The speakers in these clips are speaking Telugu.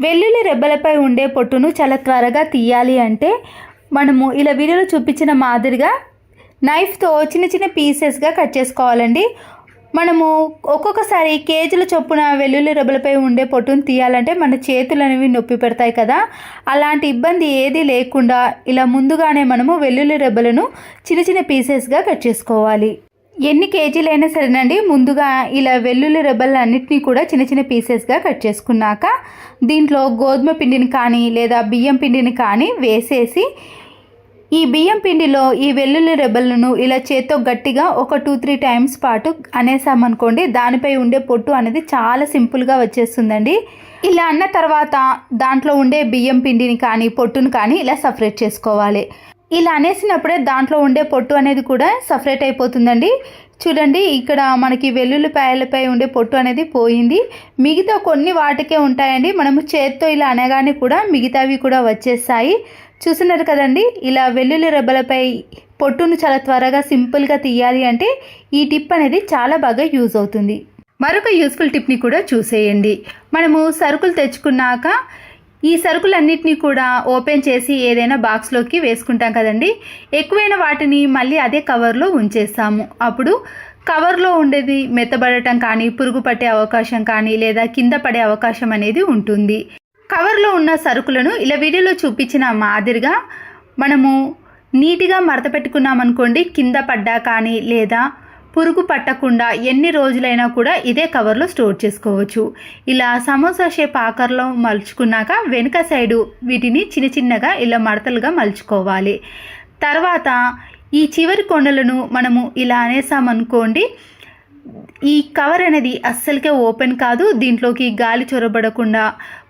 వెల్లుల్లి రెబ్బలపై ఉండే పొట్టును చాలా త్వరగా తీయాలి అంటే మనము ఇలా వీడియోలో చూపించిన మాదిరిగా నైఫ్తో చిన్న చిన్న పీసెస్గా కట్ చేసుకోవాలండి. మనము ఒక్కొక్కసారి కేజీల చొప్పున వెల్లుల్లి రెబ్బలపై ఉండే పొట్టును తీయాలంటే మన చేతులు అనేవి నొప్పి పెడతాయి కదా. అలాంటి ఇబ్బంది ఏది లేకుండా ఇలా ముందుగానే మనము వెల్లుల్లి రెబ్బలను చిన్న చిన్న పీసెస్గా కట్ చేసుకోవాలి. ఎన్ని కేజీలైనా సరేనండి, ముందుగా ఇలా వెల్లుల్లి రెబ్బలు అన్నిటినీ కూడా చిన్న చిన్న పీసెస్గా కట్ చేసుకున్నాక దీంట్లో గోధుమ పిండిని కానీ లేదా బియ్యం పిండిని కానీ వేసేసి ఈ బియ్యం పిండిలో ఈ వెల్లుల్లి రెబ్బలను ఇలా చేత్తో గట్టిగా ఒక 2-3 టైమ్స్ పాటు అనేసామనుకోండి, దానిపై ఉండే పొట్టు అనేది చాలా సింపుల్గా వచ్చేస్తుందండి. ఇలా అన్న తర్వాత దాంట్లో ఉండే బియ్యం పిండిని కానీ పొట్టును కానీ ఇలా సపరేట్ చేసుకోవాలి. ఇలా అనేసినప్పుడే దాంట్లో ఉండే పొట్టు అనేది కూడా సపరేట్ అయిపోతుందండి. చూడండి, ఇక్కడ మనకి వెల్లుల్లిపాయలపై ఉండే పొట్టు అనేది పోయింది. మిగతా కొన్ని వాటికే ఉంటాయండి. మనము చేత్తో ఇలా అనగానే కూడా మిగతావి కూడా వచ్చేస్తాయి. చూస్తున్నారు కదండి, ఇలా వెల్లుల్లి రెబ్బలపై పొట్టును చాలా త్వరగా సింపుల్గా తీయాలి అంటే ఈ టిప్ అనేది చాలా బాగా యూజ్ అవుతుంది. మరొక యూస్ఫుల్ టిప్ని కూడా చూసేయండి. మనము సరుకులు తెచ్చుకున్నాక ఈ సరుకులన్నిటినీ కూడా ఓపెన్ చేసి ఏదైనా బాక్స్లోకి వేసుకుంటాం కదండి. ఎక్కువైన వాటిని మళ్ళీ అదే కవర్లో ఉంచేస్తాము. అప్పుడు కవర్లో ఉండేది మెత్తబడటం కానీ, పురుగు పట్టే అవకాశం కానీ లేదా కింద పడే అవకాశం అనేది ఉంటుంది. కవర్లో ఉన్న సరుకులను ఇలా వీడియోలో చూపించిన మాదిరిగా మనము నీట్గా మడత పెట్టుకున్నామనుకోండి, కింద పడ్డా కానీ లేదా పురుగు పట్టకుండా ఎన్ని రోజులైనా కూడా ఇదే కవర్లో స్టోర్ చేసుకోవచ్చు. ఇలా సమోసా షేప్ ఆకారంలో మలుచుకున్నాక వెనుక సైడు వీటిని చిన్న చిన్నగా ఇలా మడతలుగా మలుచుకోవాలి. తర్వాత ఈ చివరి కొండలను మనము ఇలా అనేసామనుకోండి, ఈ కవర్ అనేది అస్సలకే ఓపెన్ కాదు. దీంట్లోకి గాలి చొరబడకుండా,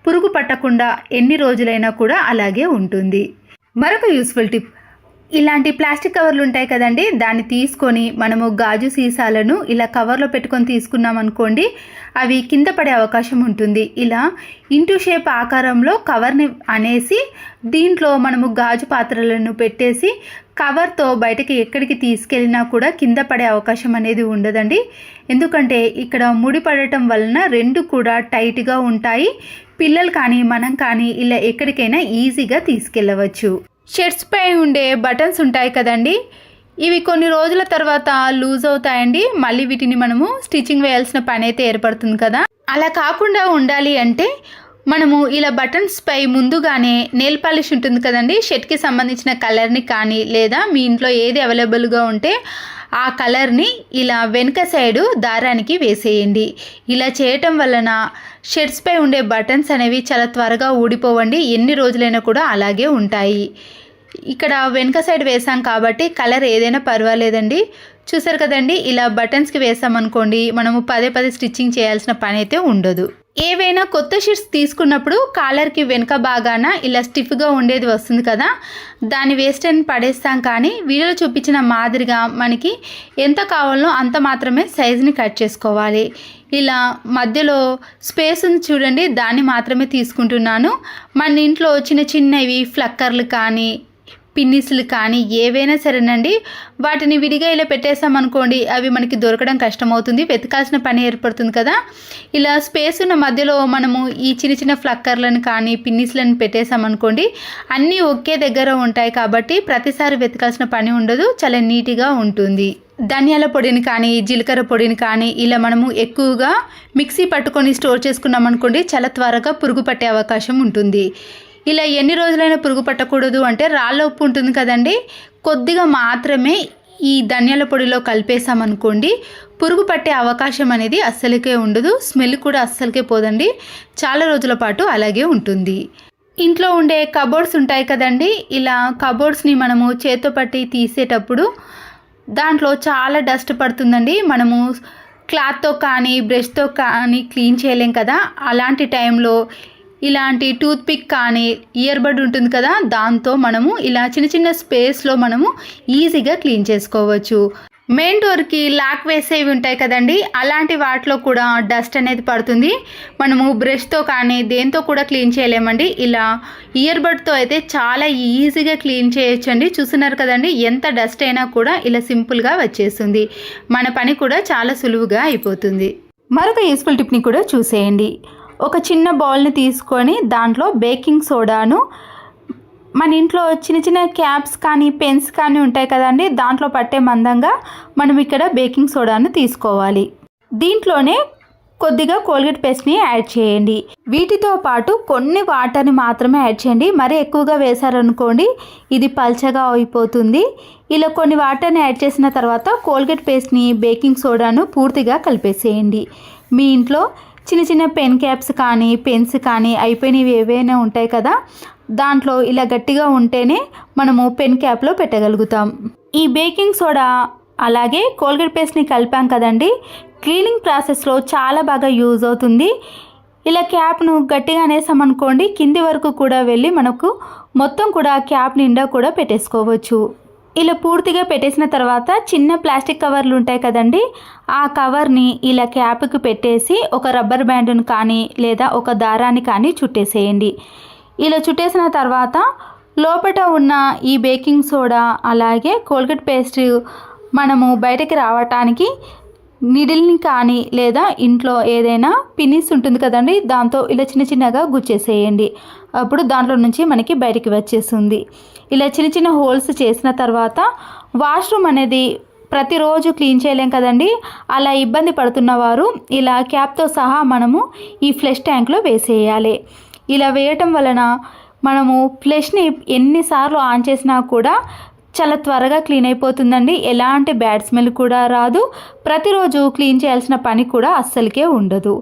పురుగు పట్టకుండా ఎన్ని రోజులైనా కూడా అలాగే ఉంటుంది. మరొక యూస్ఫుల్ టిప్, ఇలాంటి ప్లాస్టిక్ కవర్లు ఉంటాయి కదండి, దాన్ని తీసుకొని మనము గాజు సీసాలను ఇలా కవర్లో పెట్టుకొని తీసుకున్నాం అనుకోండి, అవి కింద పడే అవకాశం ఉంటుంది. ఇలా ఇంటూ షేప్ ఆకారంలో కవర్ని అనేసి దీంట్లో మనము గాజు పాత్రలను పెట్టేసి కవర్తో బయటకి ఎక్కడికి తీసుకెళ్ళినా కూడా కింద పడే అవకాశం అనేది ఉండదండి. ఎందుకంటే ఇక్కడ ముడి పడటం వలన రెండు కూడా టైట్గా ఉంటాయి. పిల్లలు కానీ మనం కానీ ఇలా ఎక్కడికైనా ఈజీగా తీసుకెళ్ళవచ్చు. షర్ట్స్ పై ఉండే బటన్స్ ఉంటాయి కదండి, ఇవి కొన్ని రోజుల తర్వాత లూజ్ అవుతాయండి. మళ్ళీ వీటిని మనము స్టిచ్చింగ్ వేయాల్సిన పని అయితే ఏర్పడుతుంది కదా. అలా కాకుండా ఉండాలి అంటే మనము ఇలా బటన్స్ పై ముందుగానే నెయిల్ పాలిష్ ఉంటుంది కదండి, షర్ట్కి సంబంధించిన కలర్ని కానీ లేదా మీ ఇంట్లో ఏది అవైలబుల్గా ఉంటే ఆ కలర్ని ఇలా వెనుక సైడు దారానికి వేసేయండి. ఇలా చేయటం వలన షర్ట్స్ పై ఉండే బటన్స్ అనేవి చాలా త్వరగా ఊడిపోవండి, ఎన్ని రోజులైనా కూడా అలాగే ఉంటాయి. ఇక్కడ వెనుక సైడ్ వేసాం కాబట్టి కలర్ ఏదైనా పర్వాలేదండి. చూసారు కదండి, ఇలా బటన్స్కి వేసామనుకోండి మనము పదే పదే స్టిచ్చింగ్ చేయాల్సిన పని అయితే ఉండదు. ఏవైనా కొత్త షర్ట్స్ తీసుకున్నప్పుడు కాలర్కి వెనుక బాగాన ఇలా స్టిఫ్గా ఉండేది వస్తుంది కదా, దాన్ని వేస్ట్ అని పడేస్తాం. కానీ వీడియోలో చూపించిన మాదిరిగా మనకి ఎంత కావాలో అంత మాత్రమే సైజుని కట్ చేసుకోవాలి. ఇలా మధ్యలో స్పేస్ ఉంది చూడండి, దాన్ని మాత్రమే తీసుకుంటున్నాను. మన ఇంట్లో చిన్న చిన్నవి ఫ్లక్కర్లు కానీ పిన్నిస్లు కానీ ఏవైనా సరేనండి, వాటిని విడిగా ఇలా పెట్టేసామనుకోండి అవి మనకి దొరకడం కష్టమవుతుంది, వెతకాల్సిన పని ఏర్పడుతుంది కదా. ఇలా స్పేస్ ఉన్న మధ్యలో మనము ఈ చిన్న చిన్న ఫ్లక్కర్లను కానీ పిన్నిస్లను పెట్టేసామనుకోండి అన్నీ ఒకే దగ్గర ఉంటాయి కాబట్టి ప్రతిసారి వెతకాల్సిన పని ఉండదు, చాలా నీట్గా ఉంటుంది. ధనియాల పొడిని కానీ జీలకర్ర పొడిని కానీ ఇలా మనము ఎక్కువగా మిక్సీ పట్టుకొని స్టోర్ చేసుకున్నాం అనుకోండి చాలా త్వరగా పురుగు పట్టే అవకాశం ఉంటుంది. ఇలా ఎన్ని రోజులైనా పురుగు పట్టకూడదు అంటే రాళ్ళ ఉప్పు ఉంటుంది కదండి, కొద్దిగా మాత్రమే ఈ ధనియాల పొడిలో కలిపేసామనుకోండి పురుగు పట్టే అవకాశం అనేది అస్సలకే ఉండదు, స్మెల్ కూడా అస్సలకే పోదండి, చాలా రోజుల పాటు అలాగే ఉంటుంది. ఇంట్లో ఉండే కబోర్డ్స్ ఉంటాయి కదండి, ఇలా కబోర్డ్స్ని మనము చేత్తో పట్టి తీసేటప్పుడు దాంట్లో చాలా డస్ట్ పడుతుందండి. మనము క్లాత్తో కానీ బ్రష్తో కానీ క్లీన్ చేయలేం కదా. అలాంటి టైంలో ఇలాంటి టూత్ పిక్ కానీ ఇయర్ బడ్ ఉంటుంది కదా, దాంతో మనము ఇలా చిన్న చిన్న స్పేస్లో మనము ఈజీగా క్లీన్ చేసుకోవచ్చు. మెయిన్ డోర్కి లాక్ వేసేవి ఉంటాయి కదండి, అలాంటి వాటిలో కూడా డస్ట్ అనేది పడుతుంది. మనము బ్రష్తో కానీ దేంతో కూడా క్లీన్ చేయలేమండి. ఇలా ఇయర్ బడ్తో అయితే చాలా ఈజీగా క్లీన్ చేయొచ్చండి. చూస్తున్నారు కదండి, ఎంత డస్ట్ అయినా కూడా ఇలా సింపుల్గా వచ్చేస్తుంది, మన పని కూడా చాలా సులువుగా అయిపోతుంది. మరొక యూస్ఫుల్ టిప్ని కూడా చూసేయండి. ఒక చిన్న బౌల్ని తీసుకొని దాంట్లో బేకింగ్ సోడాను, మన ఇంట్లో చిన్న చిన్న క్యాప్స్ కానీ పెన్స్ కానీ ఉంటాయి కదండి, దాంట్లో పట్టే మందంగా మనం ఇక్కడ బేకింగ్ సోడాను తీసుకోవాలి. దీంట్లోనే కొద్దిగా కోల్గేట్ పేస్ట్ని యాడ్ చేయండి. వీటితో పాటు కొన్ని వాటర్ని మాత్రమే యాడ్ చేయండి. మరీ ఎక్కువగా వేశారనుకోండి ఇది పల్చగా అయిపోతుంది. ఇలా కొన్ని వాటర్ని యాడ్ చేసిన తర్వాత కోల్గేట్ పేస్ట్ని, బేకింగ్ సోడాను పూర్తిగా కలిపేసేయండి. మీ ఇంట్లో చిన్న చిన్న పెన్ క్యాప్స్ కానీ పెన్స్ కానీ అయిపోయినవి ఏవైనా ఉంటాయి కదా, దాంట్లో ఇలా గట్టిగా ఉంటేనే మనము పెన్ క్యాప్లో పెట్టగలుగుతాం. ఈ బేకింగ్ సోడా అలాగే కోల్గేట్ పేస్ట్ని కలిపాం కదండి, క్లీనింగ్ ప్రాసెస్లో చాలా బాగా యూజ్ అవుతుంది. ఇలా క్యాప్ను గట్టిగా అనేసామనుకోండి కింది వరకు కూడా వెళ్ళి మనకు మొత్తం కూడా క్యాప్ నిండా కూడా పెట్టేసుకోవచ్చు. ఇలా పూర్తిగా పెట్టేసిన తర్వాత చిన్న ప్లాస్టిక్ కవర్లు ఉంటాయి కదండి, ఆ కవర్ని ఇలా క్యాప్కి పెట్టేసి ఒక రబ్బర్ బ్యాండ్ను కానీ లేదా ఒక దారాన్ని కానీ చుట్టేసేయండి. ఇలా చుట్టేసిన తర్వాత లోపల ఉన్న ఈ బేకింగ్ సోడా అలాగే కోల్గేట్ పేస్ట్ మనము బయటకి రావటానికి నీడిల్ని కానీ లేదా ఇంట్లో ఏదైనా పిన్నిస్ ఉంటుంది కదండి, దాంతో ఇలా చిన్న చిన్నగా గుచ్చేసేయండి. అప్పుడు దాంట్లో నుంచి మనకి బయటికి వచ్చేస్తుంది. ఇలా చిన్న చిన్న హోల్స్ చేసిన తర్వాత వాష్రూమ్ అనేది ప్రతిరోజు క్లీన్ చేయలేం కదండి, అలా ఇబ్బంది పడుతున్న వారు ఇలా క్యాప్తో సహా మనము ఈ ఫ్లష్ ట్యాంక్లో వేసేయాలి. ఇలా వేయటం వలన మనము ఫ్లష్ని ఎన్నిసార్లు ఆన్ చేసినా కూడా చాలా త్వరగా క్లీన్ అయిపోతుందండి. ఎలాంటి బ్యాడ్ స్మెల్ కూడా రాదు. ప్రతిరోజు క్లీన్ చేయాల్సిన పని కూడా అస్సలకే ఉండదు.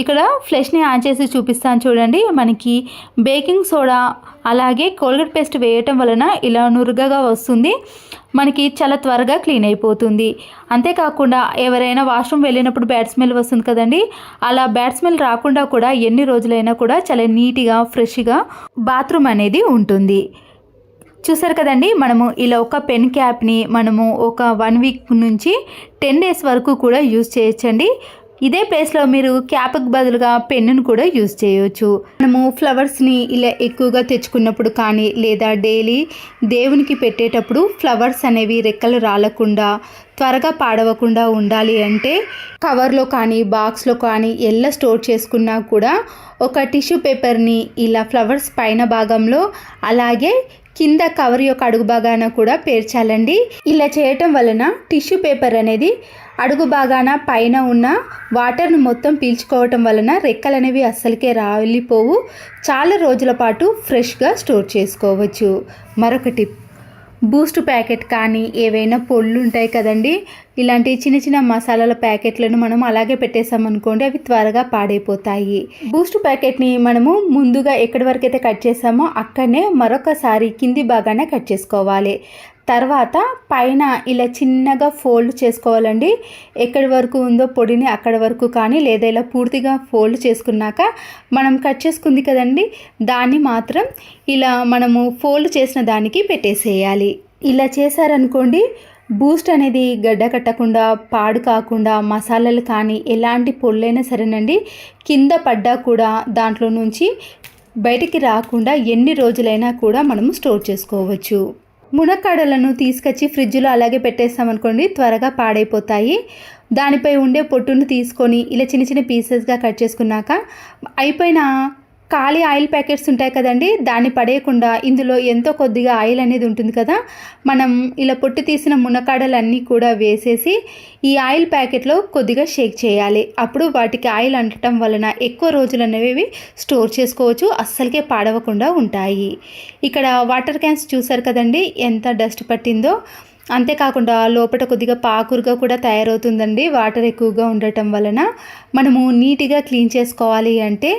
ఇక్కడ ఫ్లష్ని ఆన్ చేసి చూపిస్తాను చూడండి. మనకి బేకింగ్ సోడా అలాగే కోల్గేట్ పేస్ట్ వేయటం వలన ఇలా నురుగగా వస్తుంది. మనకి చాలా త్వరగా క్లీన్ అయిపోతుంది. అంతేకాకుండా ఎవరైనా వాష్రూమ్ వెళ్ళినప్పుడు బ్యాడ్ స్మెల్ వస్తుంది కదండి, అలా బ్యాడ్ స్మెల్ రాకుండా కూడా ఎన్ని రోజులైనా కూడా చాలా నీట్గా ఫ్రెష్గా బాత్రూమ్ అనేది ఉంటుంది. చూసారు కదండి, మనము ఇలా ఒక పెన్ క్యాప్ని మనము ఒక 1 వీక్ నుంచి 10 డేస్ వరకు కూడా యూజ్ చేయొచ్చండి. ఇదే ప్లేస్లో మీరు క్యాప్కి బదులుగా పెన్నును కూడా యూజ్ చేయవచ్చు. మనము ఫ్లవర్స్ని ఇలా ఎక్కువగా తెచ్చుకున్నప్పుడు కానీ లేదా డైలీ దేవునికి పెట్టేటప్పుడు ఫ్లవర్స్ అనేవి రెక్కలు రాలకుండా త్వరగా పాడవకుండా ఉండాలి అంటే కవర్లో కానీ బాక్స్లో కానీ ఎలా స్టోర్ చేసుకున్నా కూడా ఒక టిష్యూ పేపర్ని ఇలా ఫ్లవర్స్ పైన భాగంలో అలాగే కింద కవర్ యొక్క అడుగు భాగాన కూడా పేర్చాలండి. ఇలా చేయటం వలన టిష్యూ పేపర్ అనేది అడుగు భాగాన పైన ఉన్న వాటర్ను మొత్తం పీల్చుకోవటం వలన రెక్కలు అనేవి అస్సలకే రాలిపోవు. చాలా రోజుల పాటు ఫ్రెష్గా స్టోర్ చేసుకోవచ్చు. మరొక టిప్, బూస్ట్ ప్యాకెట్ కానీ ఏవైనా పొళ్ళు ఉంటాయి కదండి, ఇలాంటి చిన్న చిన్న మసాలాల ప్యాకెట్లను మనం అలాగే పెట్టేసామనుకోండి అవి త్వరగా పాడైపోతాయి. బూస్ట్ ప్యాకెట్ని మనము ముందుగా ఎక్కడి వరకు అయితే కట్ చేసామో అక్కడనే మరొకసారి కింది భాగానే కట్ చేసుకోవాలి. తర్వాత పైన ఇలా చిన్నగా ఫోల్డ్ చేసుకోవాలండి. ఎక్కడి వరకు ఉందో పొడిని అక్కడి వరకు కానీ లేదా ఇలా పూర్తిగా ఫోల్డ్ చేసుకున్నాక మనం కట్ చేసుకుంది కదండి దాన్ని మాత్రం ఇలా మనము ఫోల్డ్ చేసిన దానికి పెట్టేసేయాలి. ఇలా చేశారనుకోండి బూస్ట్ అనేది గడ్డ కట్టకుండా పాడు కాకుండా మసాలాలు కానీ ఎలాంటి పొళ్ళైనా సరేనండి కింద పడ్డా కూడా దాంట్లో నుంచి బయటికి రాకుండా ఎన్ని రోజులైనా కూడా మనము స్టోర్ చేసుకోవచ్చు. మునక్కాడలను తీసుకొచ్చి ఫ్రిడ్జ్లో అలాగే పెట్టేస్తామనుకోండి త్వరగా పాడైపోతాయి. దానిపై ఉండే పొట్టును తీసుకొని ఇలా చిన్న చిన్న పీసెస్గా కట్ చేసుకున్నాక అయిపోయిన ఖాళీ ఆయిల్ ప్యాకెట్స్ ఉంటాయి కదండి దాన్ని పడేయకుండా ఇందులో ఎంతో కొద్దిగా ఆయిల్ అనేది ఉంటుంది కదా, మనం ఇలా పొట్టు తీసిన మునక్కాడలన్నీ కూడా వేసేసి ఈ ఆయిల్ ప్యాకెట్లో కొద్దిగా షేక్ చేయాలి. అప్పుడు వాటికి ఆయిల్ అంటడం వలన ఎక్కువ రోజులు అనేవి స్టోర్ చేసుకోవచ్చు, అస్సలకే పాడవకుండా ఉంటాయి. ఇక్కడ వాటర్ క్యాన్స్ చూసారు కదండి ఎంత డస్ట్ పట్టిందో. అంతేకాకుండా లోపల కొద్దిగా పాకురుగా కూడా తయారవుతుందండి వాటర్ ఎక్కువగా ఉండటం వలన. మనము నీట్గా క్లీన్ చేసుకోవాలి అంటే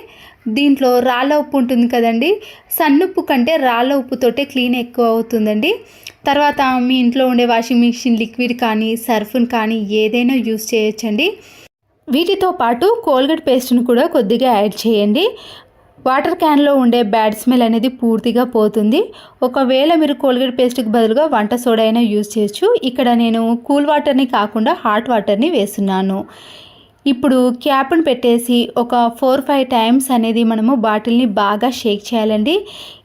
దీంట్లో రాళ్ళ ఉప్పు ఉంటుంది కదండి, సన్నుప్పు కంటే రాళ్ళ ఉప్పుతోటే క్లీన్ ఎక్కువ అవుతుందండి. తర్వాత మీ ఇంట్లో ఉండే వాషింగ్ మిషన్ లిక్విడ్ కానీ సర్ఫ్ను కానీ ఏదైనా యూస్ చేయొచ్చండి. వీటితో పాటు కోల్గేట్ పేస్ట్ను కూడా కొద్దిగా యాడ్ చేయండి. వాటర్ క్యాన్లో ఉండే బ్యాడ్ స్మెల్ అనేది పూర్తిగా పోతుంది. ఒకవేళ మీరు కోల్గేట్ పేస్ట్కి బదులుగా వంట సోడా అయినా యూజ్ చేయొచ్చు. ఇక్కడ నేను కూల్ వాటర్ని కాకుండా హాట్ వాటర్ని వేస్తున్నాను. ఇప్పుడు క్యాప్ను పెట్టేసి ఒక 4-5 టైమ్స్ అనేది మనము బాటిల్ని బాగా షేక్ చేయాలండి.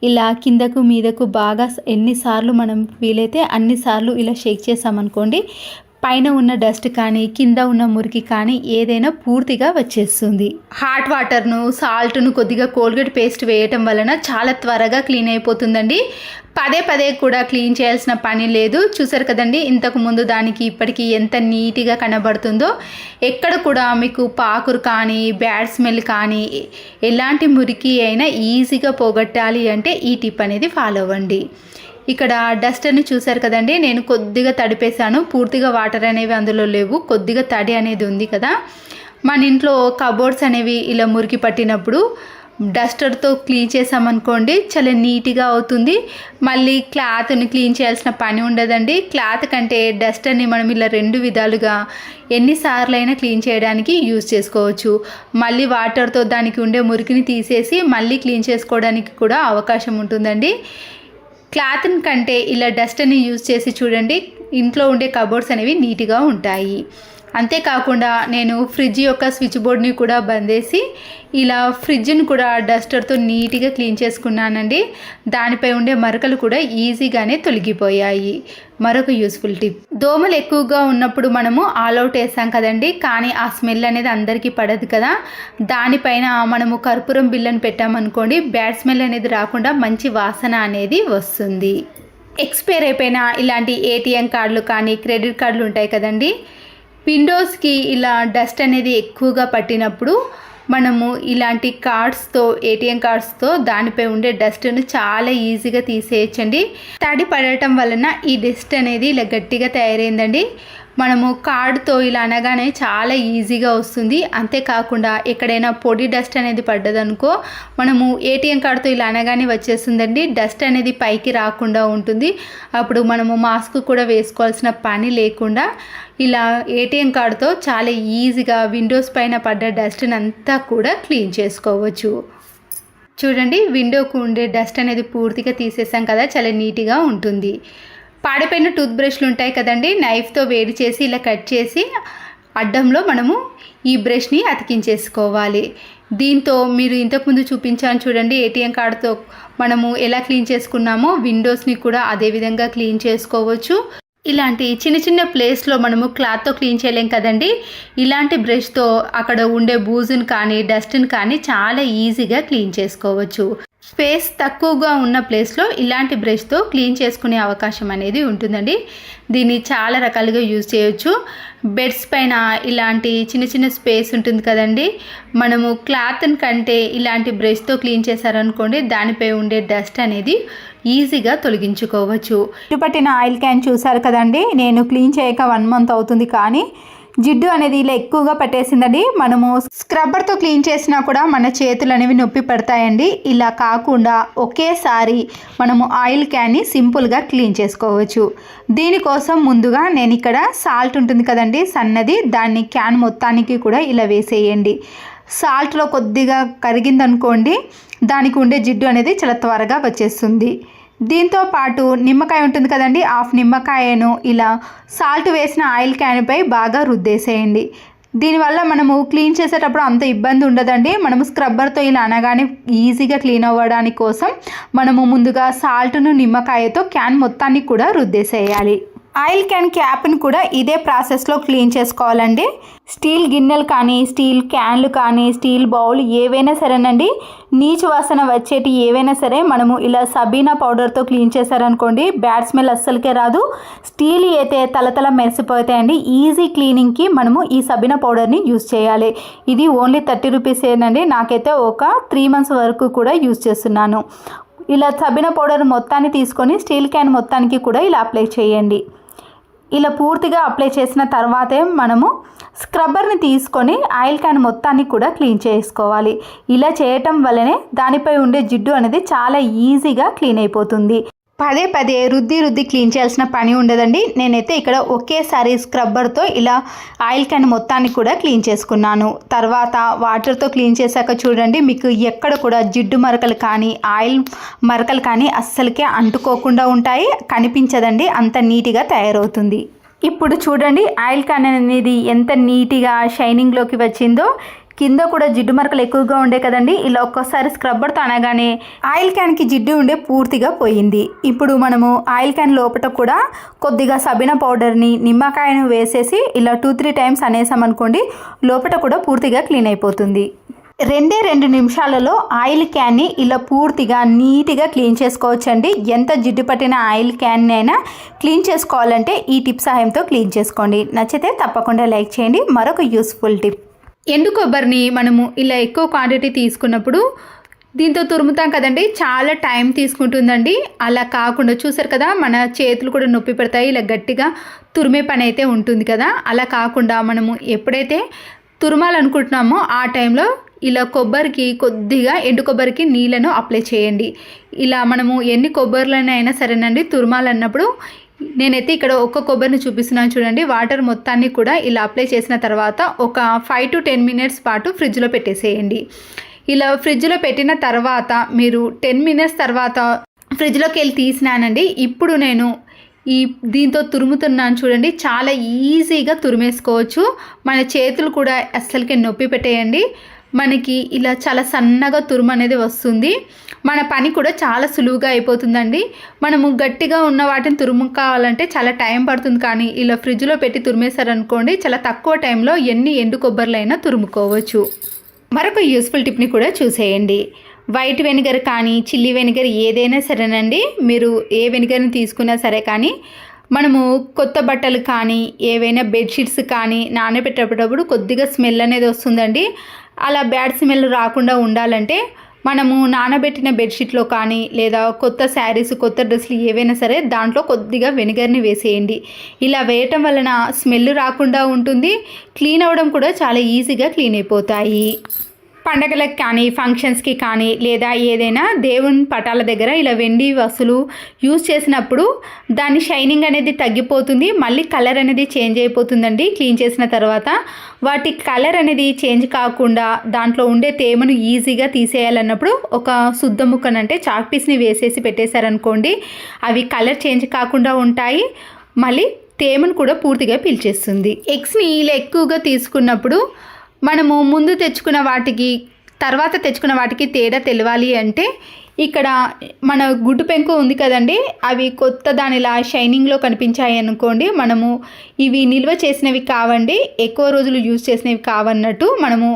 ఇలా కిందకు మీదకు బాగా ఎన్నిసార్లు మనం వీలైతే అన్నిసార్లు ఇలా షేక్ చేసామనుకోండి పైన ఉన్న డస్ట్ కానీ కింద ఉన్న మురికి కానీ ఏదైనా పూర్తిగా వచ్చేస్తుంది. హాట్ వాటర్ను సాల్ట్ను కొద్దిగా కోల్గేట్ పేస్ట్ వేయటం వలన చాలా త్వరగా క్లీన్ అయిపోతుందండి. పదే పదే కూడా క్లీన్ చేయాల్సిన పని లేదు. చూసారు కదండి ఇంతకు ముందు దానికి ఇప్పటికీ ఎంత నీట్గా కనబడుతుందో. ఎక్కడ కూడా మీకు పాకురు కానీ బ్యాడ్ స్మెల్ కానీ ఎలాంటి మురికి అయినా ఈజీగా పోగొట్టాలి అంటే ఈ టిప్ అనేది ఫాలో అవ్వండి. ఇక్కడ డస్టర్ని చూసారు కదండి, నేను కొద్దిగా తడిపేశాను. పూర్తిగా వాటర్ అనేవి అందులో లేవు, కొద్దిగా తడి అనేది ఉంది కదా. మన ఇంట్లో కబోర్డ్స్ అనేవి ఇలా మురికి పట్టినప్పుడు డస్టర్తో క్లీన్ చేసామనుకోండి చాలా నీట్గా అవుతుంది. మళ్ళీ క్లాత్ని క్లీన్ చేయాల్సిన పని ఉండదండి. క్లాత్ కంటే డస్టర్ని మనం ఇలా 2 విధాలుగా ఎన్నిసార్లు అయినా క్లీన్ చేయడానికి యూజ్ చేసుకోవచ్చు. మళ్ళీ వాటర్తో దానికి ఉండే మురికిని తీసేసి మళ్ళీ క్లీన్ చేసుకోవడానికి కూడా అవకాశం ఉంటుందండి. క్లాత్ని కంటే ఇలా డస్ట్ని యూజ్ చేసి చూడండి, ఇంట్లో ఉండే కబోర్డ్స్ అనేవి నీట్గా ఉంటాయి. అంతేకాకుండా నేను ఫ్రిడ్జ్ యొక్క స్విచ్ బోర్డ్ని కూడా బందేసి ఇలా ఫ్రిడ్జ్ని కూడా డస్టర్తో నీట్గా క్లీన్ చేసుకున్నానండి. దానిపై ఉండే మరకలు కూడా ఈజీగానే తొలగిపోయాయి. మరొక యూస్ఫుల్ టిప్, దోమలు ఎక్కువగా ఉన్నప్పుడు మనము ఆల్అవుట్ వేసాం కదండి, కానీ ఆ స్మెల్ అనేది అందరికీ పడదు కదా. దానిపైన మనము కర్పూరం బిళ్ళను పెట్టామనుకోండి, బ్యాడ్ స్మెల్ అనేది రాకుండా మంచి వాసన అనేది వస్తుంది. ఎక్స్పైర్ అయిపోయిన ఇలాంటి ఏటీఎం కార్డులు కానీ క్రెడిట్ కార్డులు ఉంటాయి కదండి, విండోస్కి ఇలా డస్ట్ అనేది ఎక్కువగా పట్టినప్పుడు మనము ఇలాంటి కార్డ్స్తో ఏటీఎం కార్డ్స్తో దానిపై ఉండే డస్ట్ను చాలా ఈజీగా తీసేయచ్చండి. తడి పడటం వలన ఈ డస్ట్ అనేది ఇలా గట్టిగా తయారైందండి. మనము కార్డ్తో ఇలా అనగానే చాలా ఈజీగా వస్తుంది. అంతేకాకుండా ఎక్కడైనా పొడి డస్ట్ అనేది పడ్డదనుకో మనము ఏటీఎం కార్డ్తో ఇలా అనగానే వచ్చేస్తుందండి. డస్ట్ అనేది పైకి రాకుండా ఉంటుంది. అప్పుడు మనము మాస్క్ కూడా వేసుకోవాల్సిన పని లేకుండా ఇలా ఏటీఎం కార్డ్తో చాలా ఈజీగా విండోస్ పైన పడ్డ డస్ట్ని అంతా కూడా క్లీన్ చేసుకోవచ్చు. చూడండి విండోకు ఉండే డస్ట్ అనేది పూర్తిగా తీసేసాం కదా, చాలా నీట్గా ఉంటుంది. పాడిపోయిన టూత్ బ్రష్లు ఉంటాయి కదండి, నైఫ్తో వేడి చేసి ఇలా కట్ చేసి అడ్డంలో మనము ఈ బ్రష్ని అతికించేసుకోవాలి. దీంతో మీరు ఇంతకుముందు చూపించాను చూడండి, ఏటీఎం కార్డుతో మనము ఎలా క్లీన్ చేసుకున్నామో విండోస్ని కూడా అదే విధంగా క్లీన్ చేసుకోవచ్చు. ఇలాంటి చిన్న చిన్న ప్లేస్లో మనము క్లాత్తో క్లీన్ చేయలేం కదండి, ఇలాంటి బ్రష్తో అక్కడ ఉండే బూజుని కానీ డస్ట్ని కానీ చాలా ఈజీగా క్లీన్ చేసుకోవచ్చు. స్పేస్ తక్కువగా ఉన్న ప్లేస్లో ఇలాంటి బ్రష్తో క్లీన్ చేసుకునే అవకాశం అనేది ఉంటుందండి. దీన్ని చాలా రకాలుగా యూజ్ చేయొచ్చు. బెడ్స్ పైన ఇలాంటి చిన్న చిన్న స్పేస్ ఉంటుంది కదండి, మనము క్లాత్ని కంటే ఇలాంటి బ్రష్తో క్లీన్ చేశారనుకోండి దానిపై ఉండే డస్ట్ అనేది ఈజీగా తొలగించుకోవచ్చు. పట్టిన ఆయిల్ క్యాన్ చూసారు కదండి, నేను క్లీన్ చేయక 1 మంత్ అవుతుంది, కానీ జిడ్డు అనేది ఇలా ఎక్కువగా పట్టేసిందండి. మనము స్క్రబ్బర్తో క్లీన్ చేసినా కూడా మన చేతులు అనేవి నొప్పి పడతాయండి. ఇలా కాకుండా ఒకేసారి మనము ఆయిల్ క్యాన్ని సింపుల్గా క్లీన్ చేసుకోవచ్చు. దీనికోసం ముందుగా నేను ఇక్కడ సాల్ట్ ఉంటుంది కదండి సన్నది, దాన్ని క్యాన్ మొత్తానికి కూడా ఇలా వేసేయండి. సాల్ట్లో కొద్దిగా కరిగిందనుకోండి దానికి ఉండే జిడ్డు అనేది చాలా త్వరగా వచ్చేస్తుంది. దీంతో పాటు నిమ్మకాయ ఉంటుంది కదండి, హాఫ్ నిమ్మకాయను ఇలా సాల్ట్ వేసిన ఆయిల్ క్యాన్పై బాగా రుద్దేసేయండి. దీనివల్ల మనము క్లీన్ చేసేటప్పుడు అంత ఇబ్బంది ఉండదండి. మనము స్క్రబ్బర్తో ఇలా అనగానే ఈజీగా క్లీన్ అవ్వడానికి కోసం మనము ముందుగా సాల్ట్ను నిమ్మకాయతో క్యాన్ మొత్తాన్ని కూడా రుద్దేసేయాలి. ఆయిల్ క్యాన్ క్యాప్ని కూడా ఇదే ప్రాసెస్లో క్లీన్ చేసుకోవాలండి. స్టీల్ గిన్నెలు కానీ స్టీల్ క్యాన్లు కానీ స్టీల్ బౌల్ ఏవైనా సరేనండి, నీచు వాసన వచ్చేటి ఏవైనా సరే మనము ఇలా సబీనా పౌడర్తో క్లీన్ చేశారనుకోండి బ్యాడ్ స్మెల్ అస్సలకే రాదు. స్టీల్ అయితే తలతల మెరిసిపోతాయండి. ఈజీ క్లీనింగ్కి మనము ఈ సబీనా పౌడర్ని యూజ్ చేయాలి. ఇది ఓన్లీ 30 రూపీసేనండి. నాకైతే ఒక 3 మంత్స్ వరకు కూడా యూజ్ చేస్తున్నాను. ఇలా సబీనా పౌడర్ మొత్తాన్ని తీసుకొని స్టీల్ క్యాన్ మొత్తానికి కూడా ఇలా అప్లై చేయండి. ఇలా పూర్తిగా అప్లై చేసిన తర్వాతే మనము స్క్రబ్బర్ని తీసుకొని ఆయిల్ క్యాన్ మొత్తాన్ని కూడా క్లీన్ చేసుకోవాలి. ఇలా చేయటం వల్లనే దానిపై ఉండే జిడ్డు అనేది చాలా ఈజీగా క్లీన్ అయిపోతుంది. పదే పదే రుద్ది క్లీన్ చేయాల్సిన పని ఉండదండి. నేనైతే ఇక్కడ ఒకేసారి స్క్రబ్బర్తో ఇలా ఆయిల్ క్యాన్ మొత్తాన్ని కూడా క్లీన్ చేసుకున్నాను. తర్వాత వాటర్తో క్లీన్ చేశాక చూడండి మీకు ఎక్కడ కూడా జిడ్డు మరకలు కానీ ఆయిల్ మరకలు కానీ అస్సలకే అంటుకోకుండా ఉంటాయి, కనిపించదండి, అంత నీట్గా తయారవుతుంది. ఇప్పుడు చూడండి ఆయిల్ క్యాన్ అనేది ఎంత నీట్గా షైనింగ్లోకి వచ్చిందో. కింద కూడా జిడ్డు మరకలు ఎక్కువగా ఉండే కదండి. ఇలా ఒక్కసారి స్క్రబ్బర్తో అనగానే ఆయిల్ క్యాన్కి జిడ్డు ఉండే పూర్తిగా పోయింది. ఇప్పుడు మనము ఆయిల్ క్యాన్ లోపల కూడా కొద్దిగా సబీనా పౌడర్ని నిమ్మకాయను వేసేసి ఇలా 2-3 టైమ్స్ అనేసామనుకోండి, లోపల కూడా పూర్తిగా క్లీన్ అయిపోతుంది. 2 నిమిషాలలో ఆయిల్ క్యాన్ని ఇలా పూర్తిగా నీట్గా క్లీన్ చేసుకోవచ్చండి. ఎంత జిడ్డు పట్టిన ఆయిల్ క్యాన్ని అయినా క్లీన్ చేసుకోవాలంటే ఈ టిప్ సహాయంతో క్లీన్ చేసుకోండి. నచ్చితే తప్పకుండా లైక్ చేయండి. మరొక యూస్ఫుల్ టిప్, ఎండు కొబ్బరిని మనము ఇలా ఎక్కువ క్వాంటిటీ తీసుకున్నప్పుడు దీంతో తురుముతాం కదండి, చాలా టైం తీసుకుంటుందండి. అలా కాకుండా చూసారు కదా, మన చేతులు కూడా నొప్పి పెడతాయి. ఇలా గట్టిగా తురిమే పని అయితే ఉంటుంది కదా. అలా కాకుండా మనము ఎప్పుడైతే తురమాలనుకుంటున్నామో ఆ టైంలో ఇలా కొబ్బరికి కొద్దిగా ఎండు కొబ్బరికి నీళ్ళను అప్లై చేయండి. ఇలా మనము ఎన్ని కొబ్బరిలైనా సరేనండి తురమాలన్నప్పుడు నేనైతే ఇక్కడ ఒక్క కొబ్బరిని చూపిస్తున్నాను చూడండి. వాటర్ మొత్తాన్ని కూడా ఇలా అప్లై చేసిన తర్వాత ఒక 5 to 10 మినిట్స్ పాటు ఫ్రిడ్జ్లో పెట్టేసేయండి. ఇలా ఫ్రిడ్జ్లో పెట్టిన తర్వాత మీరు 10 మినిట్స్ తర్వాత ఫ్రిడ్జ్లోకి వెళ్ళి తీసినానండి. ఇప్పుడు నేను దీంతో తురుముతున్నాను చూడండి. చాలా ఈజీగా తురిమేసుకోవచ్చు. మన చేతులు కూడా అస్సలకి నొప్పి పెట్టేయండి. మనకి ఇలా చాలా సన్నగా తురుము అనేది వస్తుంది. మన పని కూడా చాలా సులువుగా అయిపోతుందండి. మనము గట్టిగా ఉన్న వాటిని తురుము కావాలంటే చాలా టైం పడుతుంది, కానీ ఇలా ఫ్రిడ్జ్లో పెట్టి తురిమేశారనుకోండి, చాలా తక్కువ టైంలో ఎన్ని ఎండు కొబ్బరిలైనా తురుముకోవచ్చు. మరొక యూస్ఫుల్ టిప్ని కూడా చూసేయండి. వైట్ వెనిగర్ కానీ చిల్లీ వెనిగర్ ఏదైనా సరేనండి, మీరు ఏ వెనిగర్ని తీసుకున్నా సరే, కానీ మనము కొత్త బట్టలు కానీ ఏవైనా బెడ్షీట్స్ కానీ నానబెట్టేటప్పుడు కొద్దిగా స్మెల్ అనేది వస్తుందండి. అలా బ్యాడ్ స్మెల్ రాకుండా ఉండాలంటే మనము నానబెట్టిన బెడ్షీట్లో కానీ లేదా కొత్త శారీస్ కొత్త డ్రెస్సులు ఏవైనా సరే దాంట్లో కొద్దిగా వెనిగర్ని వేసేయండి. ఇలా వేయటం వలన స్మెల్ రాకుండా ఉంటుంది. క్లీన్ అవ్వడం కూడా చాలా ఈజీగా క్లీన్ అయిపోతాయి. పండగలకు కానీ ఫంక్షన్స్కి కానీ లేదా ఏదైనా దేవుని పటాల దగ్గర ఇలా వెండి వస్తువులు యూజ్ చేసినప్పుడు దాని షైనింగ్ అనేది తగ్గిపోతుంది. మళ్ళీ కలర్ అనేది చేంజ్ అయిపోతుందండి. క్లీన్ చేసిన తర్వాత వాటి కలర్ అనేది చేంజ్ కాకుండా దాంట్లో ఉండే తేమను ఈజీగా తీసేయాలన్నప్పుడు ఒక శుద్ధ ముక్కనంటే చాక్ పీస్ని వేసేసి పెట్టేశారనుకోండి, అవి కలర్ చేంజ్ కాకుండా ఉంటాయి. మళ్ళీ తేమను కూడా పూర్తిగా పీల్చేస్తుంది. ఎగ్స్ని ఇలా ఎక్కువగా తీసుకున్నప్పుడు మనము ముందు తెచ్చుకున్న వాటికి తర్వాత తెచ్చుకున్న వాటికి తేడా తెలియాలి అంటే ఇక్కడ మన గుడ్డు పెంకు ఉంది కదండి, అవి కొత్త దానిలా షైనింగ్లో కనిపించాయి అనుకోండి, మనము ఇవి నిల్వ చేసినవి కావండి, ఎక్కువ రోజులు యూజ్ చేసినవి కావన్నట్టు మనము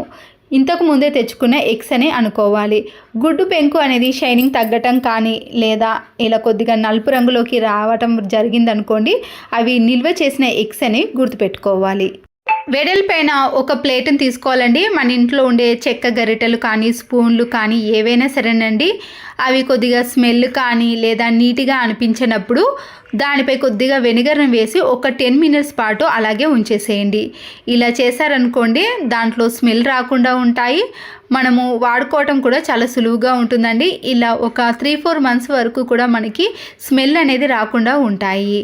ఇంతకు ముందే తెచ్చుకున్న ఎగ్స్ అని అనుకోవాలి. గుడ్డు పెంకు అనేది షైనింగ్ తగ్గటం కానీ లేదా ఇలా కొద్దిగా నలుపు రంగులోకి రావటం జరిగిందనుకోండి, అవి నిల్వ చేసిన ఎగ్స్ అని గుర్తుపెట్టుకోవాలి. వెడల్పైన ఒక ప్లేట్ని తీసుకోవాలండి. మన ఇంట్లో ఉండే చెక్క గరిటెలు కానీ స్పూన్లు కానీ ఏవైనా సరేనండి, అవి కొద్దిగా స్మెల్ కానీ లేదా నీట్గా అనిపించినప్పుడు దానిపై కొద్దిగా వెనిగర్ని వేసి ఒక 10 మినిట్స్ పాటు అలాగే ఉంచేసేయండి. ఇలా చేశారనుకోండి, దాంట్లో స్మెల్ రాకుండా ఉంటాయి. మనము వాడుకోవటం కూడా చాలా సులువుగా ఉంటుందండి. ఇలా ఒక 3-4 మంత్స్ వరకు కూడా మనకి స్మెల్ అనేది రాకుండా ఉంటాయి.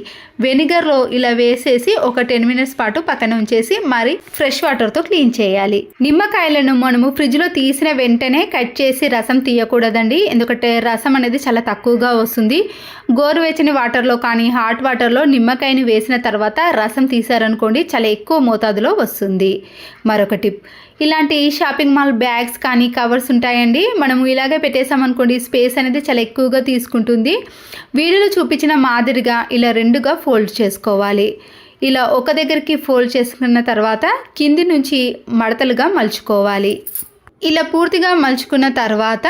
వెనిగర్లో ఇలా వేసేసి ఒక 10 మినిట్స్ పాటు పక్కన ఉంచేసి మరి ఫ్రెష్ వాటర్తో క్లీన్ చేయాలి. నిమ్మకాయలను మనము ఫ్రిడ్జ్లో తీసిన వెంటనే కట్ చేసి రసం తీయకూడదండి, ఎందుకంటే రసం అనేది చాలా తక్కువగా వస్తుంది. గోరువెచ్చని వాటర్లో కానీ హాట్ వాటర్లో నిమ్మకాయని వేసిన తర్వాత రసం తీసారనుకోండి, చాలా ఎక్కువ మోతాదులో వస్తుంది. మరొక టిప్, ఇలాంటి షాపింగ్ మాల్ బ్యాగ్స్ కానీ కవర్స్ ఉంటాయండి, మనము ఇలాగే పెట్టేసామనుకోండి, స్పేస్ అనేది చాలా ఎక్కువగా తీసుకుంటుంది. వీడియోలో చూపించిన మాదిరిగా ఇలా 2గా ఫోల్డ్ చేసుకోవాలి. ఇలా ఒక దగ్గరికి ఫోల్డ్ చేసుకున్న తర్వాత కింది నుంచి మడతలుగా మలుచుకోవాలి. ఇలా పూర్తిగా మలుచుకున్న తర్వాత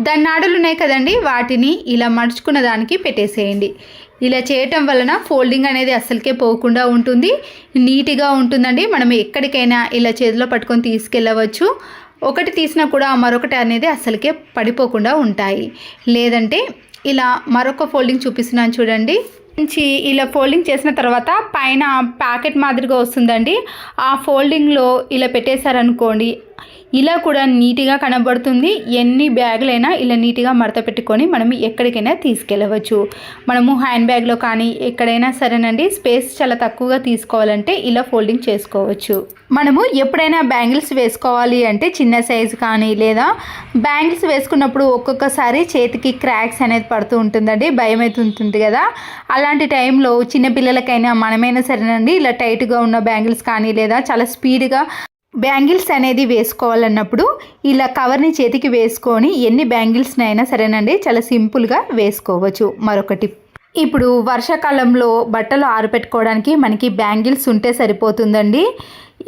దాని నాడులు ఉన్నాయి కదండి, వాటిని ఇలా మడుచుకున్న దానికి పెట్టేసేయండి. ఇలా చేయటం వలన ఫోల్డింగ్ అనేది అస్సలకే పోకుండా ఉంటుంది, నీట్గా ఉంటుందండి. మనం ఎక్కడికైనా ఇలా చేతిలో పట్టుకొని తీసుకెళ్ళవచ్చు. ఒకటి తీసినా కూడా మరొకటి అనేది అస్సలకే పడిపోకుండా ఉంటాయి. లేదంటే ఇలా మరొక ఫోల్డింగ్ చూపిస్తున్నాను చూడండి. నుంచి ఇలా ఫోల్డింగ్ చేసిన తర్వాత పైన ప్యాకెట్ మాదిరిగా వస్తుందండి, ఆ ఫోల్డింగ్లో ఇలా పెట్టేశారనుకోండి, ఇలా కూడా నీట్గా కనబడుతుంది. ఎన్ని బ్యాగులైనా ఇలా నీట్గా మడత పెట్టుకొని మనం ఎక్కడికైనా తీసుకెళ్ళవచ్చు. మనము హ్యాండ్ బ్యాగ్లో కానీ ఎక్కడైనా సరేనండి, స్పేస్ చాలా తక్కువగా తీసుకోవాలంటే ఇలా ఫోల్డింగ్ చేసుకోవచ్చు. మనము ఎప్పుడైనా బ్యాంగిల్స్ వేసుకోవాలి అంటే చిన్న సైజు కానీ లేదా బ్యాంగిల్స్ వేసుకున్నప్పుడు ఒక్కొక్కసారి చేతికి క్రాక్స్ అనేది పడుతూ ఉంటుందండి, భయం అవుతుంటుంది కదా. అలాంటి టైంలో చిన్నపిల్లలకైనా మనమైనా సరేనండి ఇలా టైట్గా ఉన్న బ్యాంగిల్స్ కానీ లేదా చాలా స్పీడ్గా బ్యాంగిల్స్ అనేది వేసుకోవాలన్నప్పుడు ఇలా కవర్ని చేతికి వేసుకొని ఎన్ని బ్యాంగిల్స్ని అయినా సరేనండి చాలా సింపుల్గా వేసుకోవచ్చు. మరొక టిప్, ఇప్పుడు వర్షాకాలంలో బట్టలు ఆరబెట్టుకోవడానికి మనకి బ్యాంగిల్స్ ఉంటే సరిపోతుందండి.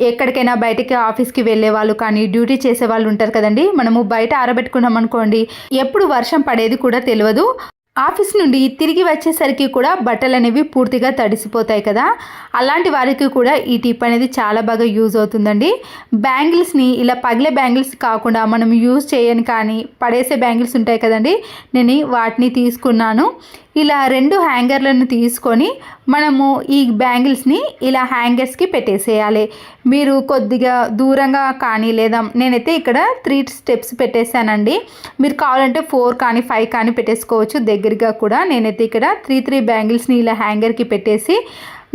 ఎక్కడికైనా బయటికి ఆఫీస్కి వెళ్ళే వాళ్ళు కానీ డ్యూటీ చేసే వాళ్ళు ఉంటారు కదండి, మనము బయట ఆరబెట్టుకున్నాం అనుకోండి ఎప్పుడు వర్షం పడేది కూడా తెలియదు. ఆఫీస్ నుండి తిరిగి వచ్చేసరికి కూడా బట్టలు అనేవి పూర్తిగా తడిసిపోతాయి కదా, అలాంటి వారికి కూడా ఈ టిప్ అనేది చాలా బాగా యూజ్ అవుతుందండి. బ్యాంగిల్స్ని ఇలా పగిలే బ్యాంగిల్స్ కాకుండా మనం యూజ్ చేయని కానీ పడేసే బ్యాంగిల్స్ ఉంటాయి కదండి, నేను వాటిని తీసుకున్నాను. ఇలా 2 హ్యాంగర్లను తీసుకొని మనము ఈ బ్యాంగిల్స్ని ఇలా హ్యాంగర్స్కి పెట్టేసేయాలి. మీరు కొద్దిగా దూరంగా కానీ లేదా నేనైతే ఇక్కడ 3 స్టెప్స్ పెట్టేశానండి. మీరు కావాలంటే 4 కానీ 5 కానీ పెట్టేసుకోవచ్చు దగ్గరగా కూడా. నేనైతే ఇక్కడ 3 బ్యాంగిల్స్ని ఇలా హ్యాంగర్కి పెట్టేసి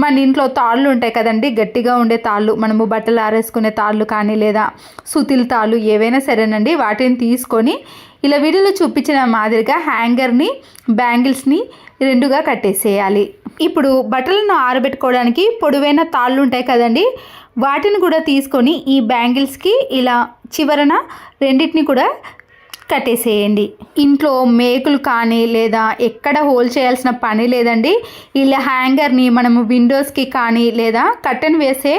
మన ఇంట్లో తాళ్ళు ఉంటాయి కదండి, గట్టిగా ఉండే తాళ్ళు, మనము బట్టలు ఆరేసుకునే తాళ్ళు కానీ లేదా సుతిల్ తాళ్ళు ఏవైనా సరేనండి, వాటిని తీసుకొని ఇలా వీడియోలో చూపించిన మాదిరిగా హ్యాంగర్ని బ్యాంగిల్స్ని 2గా కట్టేసేయాలి. ఇప్పుడు బట్టలను ఆరబెట్టుకోవడానికి పొడవైన తాళ్ళు ఉంటాయి కదండి, వాటిని కూడా తీసుకొని ఈ బ్యాంగిల్స్కి ఇలా చివరన రెండింటిని కూడా కట్టేసేయండి. ఇంట్లో మేకులు కానీ లేదా ఎక్కడ హోల్ చేయాల్సిన పని లేదండి. ఇలా హ్యాంగర్ని మనము విండోస్కి కానీ లేదా కర్టెన్ వేసే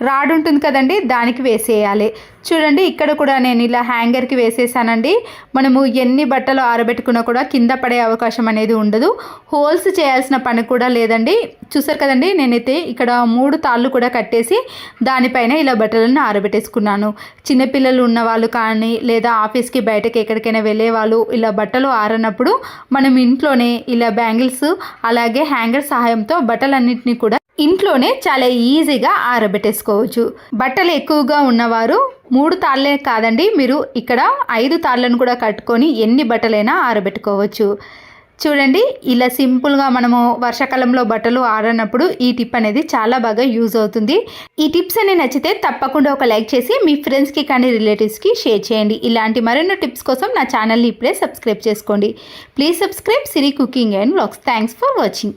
రాడ్ ఉంటుంది కదండి, దానికి వేసేయాలి. చూడండి ఇక్కడ కూడా నేను ఇలా హ్యాంగర్కి వేసేసానండి. మనము ఎన్ని బట్టలు ఆరబెట్టుకున్నా కూడా కింద పడే అవకాశం అనేది ఉండదు. హోల్స్ చేయాల్సిన పని కూడా లేదండి. చూసారు కదండి, నేనైతే ఇక్కడ 3 తాళ్ళు కూడా కట్టేసి దానిపైన ఇలా బట్టలను ఆరబెట్టేసుకున్నాను. చిన్నపిల్లలు ఉన్నవాళ్ళు కానీ లేదా ఆఫీస్కి బయటకి ఎక్కడికైనా వెళ్ళే వాళ్ళు ఇలా బట్టలు ఆరనప్పుడు మనం ఇంట్లోనే ఇలా బ్యాంగిల్స్ అలాగే హ్యాంగర్ సహాయంతో బట్టలన్నింటినీ కూడా ఇంట్లోనే చాలా ఈజీగా ఆరబెట్టేసుకోవచ్చు. బట్టలు ఎక్కువగా ఉన్నవారు 3 తాళ్ళే కాదండి, మీరు ఇక్కడ 5 తాళ్ళను కూడా కట్టుకొని ఎన్ని బట్టలైనా ఆరబెట్టుకోవచ్చు. చూడండి ఇలా సింపుల్గా మనము వర్షాకాలంలో బట్టలు ఆరనప్పుడు ఈ టిప్ అనేది చాలా బాగా యూజ్ అవుతుంది. ఈ టిప్స్ అన్ని నచ్చితే తప్పకుండా ఒక లైక్ చేసి మీ ఫ్రెండ్స్కి కానీ రిలేటివ్స్కి షేర్ చేయండి. ఇలాంటి మరెన్నో టిప్స్ కోసం నా ఛానల్ని ఇప్పుడే సబ్స్క్రైబ్ చేసుకోండి. Please subscribe Siri cooking and vlogs. Thanks for watching.